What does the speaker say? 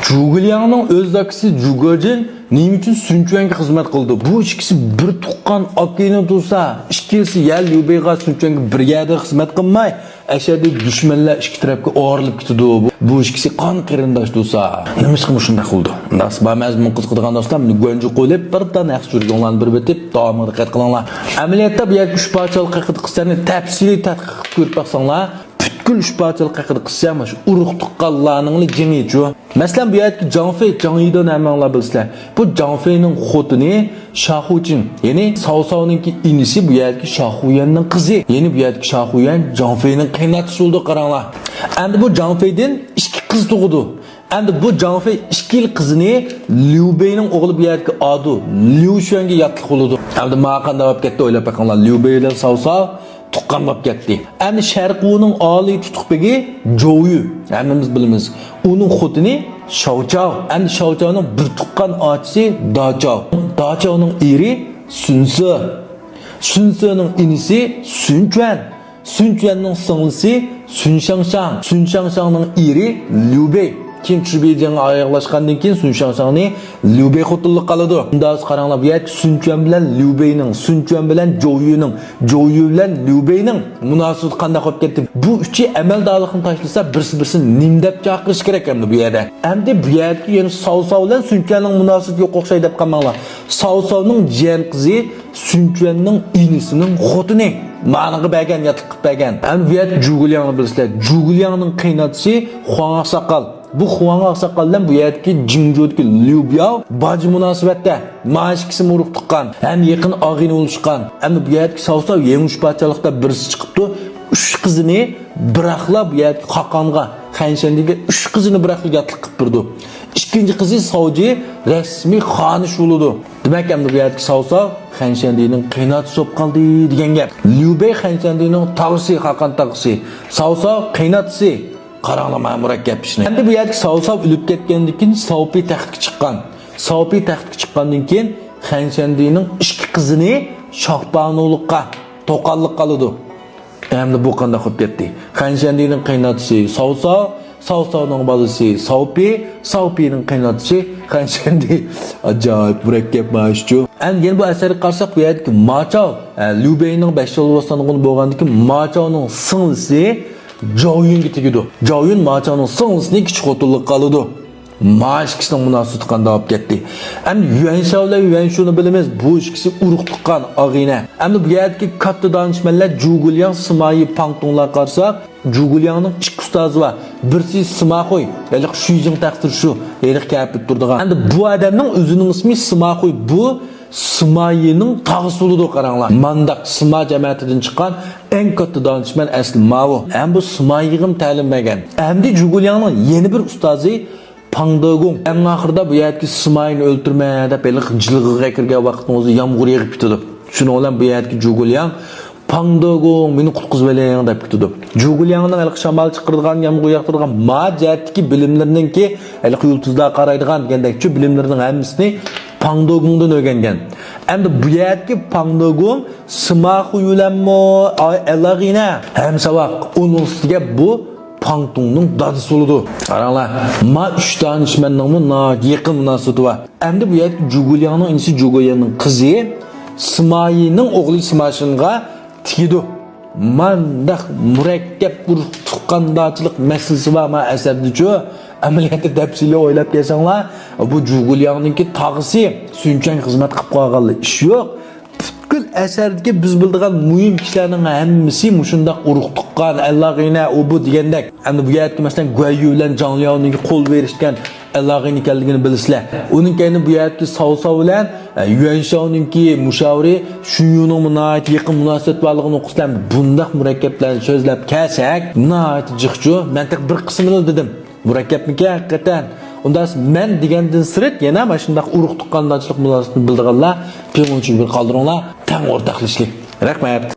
Zhugeliyangning o'z akisi Zhugojin nima uchun Sunchuanga xizmat qildi? Bu ikkisi bir tuqqan akini tursa, ikkisi yal Liubeyga Sunchuanga birga xizmat qilmay, ashaddiy dushmanlar ikki tarafga o'rilib ketdi. Bu ikkisi qon qarindosh tursa, nima ishqim shunday qildi? Nasba mazmun qiziqadigan do'stlar, buni go'nji qo'yib, birdan yaxshi jurgonlarni bir bitib, davomini diqqat qilinglar. Amaliyotda bu yerga 3 parchalik haqida qilsani tafsiliy tadqiq qilib ko'rib baqsanglar, butkul 3 parchalik haqida qilsam, shu urug' tuqqanlarning jingichu. Masalan, bu yerga Zhangfei, Zhangyidan hammalar bilsizlar. Bu Zhangfeining xotini Shahujin, ya'ni Cao Caoning inisi bu yerga Shahuyanning qizi. Ya'ni bu yerga Shahuyan Zhangfeining qaynotasi bo'ldi, qaranglar. Endi bu Zhangfeidan 2 qiz tug'di. Endi bu Zhangfei 2 yil qizini Liu Beining o'g'li bu yerga Adu, Liu Xuan'ga yotliq qildi. Endi men qanday bo'lib ketdi o'ylab baqinglar. Liu Bei bilan Cao Cao tuqqan bo'lib ketdi. Endi Sharqining oliy tutuqbegi Zhouyu, hammamiz bilamiz. Uning xotini Shao Cao. Endi Shao Caoning bir tuqqan ochisi Da Cao. Da Caoning eri Sun Se. Sun Sening inisi Sun Quan. Sun Quanning singlisi Sun Shangshang. Sun Shangshangning eri Liu Bei. Kim Chubeyjanga oyoqlashgandan keyin Sun Shangshangni Liu Bei xotinlik qiladi. Undan qaranglar, bu yerda Sun Quan bilan Liu Beining, Sun Quan bilan Zhouyuning, Zhouyu bilan Liu Beining munosabati qanday qolib ketdi? Bu uchi amaldorlikni tashlasa, birsi-birsini nim deb chaqirish kerak endi bu yerda. Endi bu yerda yana Cao Cao bilan Sun Quanning munosabati yo'q o'xshaydi deb qolmanglar. Cao Caoning jiyan qizi Sun Quanning inisining xotini. Ma'niga bergan, yotliq qilib bergan. Endi bu yerda Zhugeliyangni bilsizlar. Zhugeliyangning qaynotasi Huang Aqsoqol. Bu Huang Aqsoqol bilan bu yerdagi Jingzhoudagi Liu Biao baji munosabatda ma'shikisi urug' tuqqan, ham yaqin og'ini bo'lishgan. Endi bu yerdagi Cao Cao yangi parchalikda birisi chiqibdi. 3 qizini biraqlab bu yerdagi Qoqonga, Xanshandiga 3 qizini biraqlab yotliq qilib turdi. Ikkinchi qizi Saoji rasmiy xonish bo'ldi. Demak, endi bu yerdagi Cao Cao Xanshandining qaynotasi bo'lib qoldi degan gap. Liu Bei Xanshandining tog'isi, Qoqon tog'isi. Cao Cao qaynotasi. Qaranglar, mana murakkab ishni. Endi bu yerga Cao Cao o'lib ketgandan keyin Saopi taxtga chiqqan. Saopi taxtga chiqqandan keyin Xanshandining 2 qizini Shohbano'likqa to'qanlik qildi. Endi bu qanday qilib ketdi? Xanshandining qaynotasi Cao Cao, Cao Caoning bolasi Saopi, Saopining qaynotasi Xanshandi. Ajoyib murakkab mashchu. Endi yana bu asarga qarasak, bu yerga Ma Chao, Liu Beining 5 yil o'sganidan bo'lgandan keyin Ma Chaoning singlisi Zhouyunga tegdi. Zhouyun Ma Chaoning singlisini kichik xotinlik qildi. Ma'shikisining munosabati qanday bo'lib ketdi? Endi Yuan Shao bilan Yuan Shuni bilamiz. Bu ikkisi urug' tuqqan og'ina. Endi bu yerdagi katta donishmanlar Zhugeliyang, Sima Yi, Pang Tonglar qarasak, Zhugeliyangning 2 ustozi bor. Birisi Sima Hui, ya'ni Shuyjing taqdir shu, ya'ni kapib turdigan. Endi bu odamning o'zining ismi Sima Hui. Bu Sima Yining tog'isi bo'ldi, qaranglar. Mandaq Sima jamiyatidan chiqqan eng katta donishman asli Mao. Ham bu Sima Yi'ga ta'lim bergan. Endi Zhugeliyangning yana bir ustozi Pang Degong. Eng oxirida bu yerga Simayni o'ltirma deb jilg'iga kirgan vaqtimizda yomg'ir yog'ib ketdi. Shuning bilan bu yerga Zhugeliyang Pang Degong meni qutqizib oling deb ketdi. Zhugeliyangning hali shamol chiqiradigan, yomg'ir yog'diradigan majatdagi bilimlarninki, hali yulduzlar qaraydigan degandekchi bilimlarning hammasini Pang Degongdan o'rgangan. Endi bu yerga Pang Degong Sima Hui bilanmi alag'ina ham savoq uning ustiga bu Pang Tongning dadisi bo'ldi. Qaranglar, ma 3 danishmanning yaqin munosabati bor. Endi bu yerda Zhugeliyangning inisi Zhugeliyangning qizi Sima Yining o'g'li Sima Shinga tegdi. Mandaq murakkab bir tuqqandochilik masalasi bor ma asarda-chu. Amaliyotda tafsiliy o'ylab kelsanglar, bu Zhugeliyangninki tog'isi Sun Quan xizmat qilib qo'yganlar ish yo'q. Butkul asardagi biz bildigan muhim kishilarning hammasi shundaq urug' tuqqan, Allohgina u bu degandek. Endi bu yerga masalan Guayu bilan Zhang Liaoning qo'l berishgan Allohgina ekanligini bilasizlar. Uning kayni bu yerga Cao Cao bilan Yuan Shao'ningki mushaviri Shuyuning munoat yaqin munosabat borligini o'qisam, bundaq murakkablarni so'zlab kelsak, munoat jiqchu. Men tek bir qismini dedim. Murakkabniki haqiqatan. Undan men degandan sirt yana mana shundaq urug' tuqqandochilik munosabatini bildirganlar, pengunchi bir qoldiringlar, tang o'rtaqlashlik. Rahmat.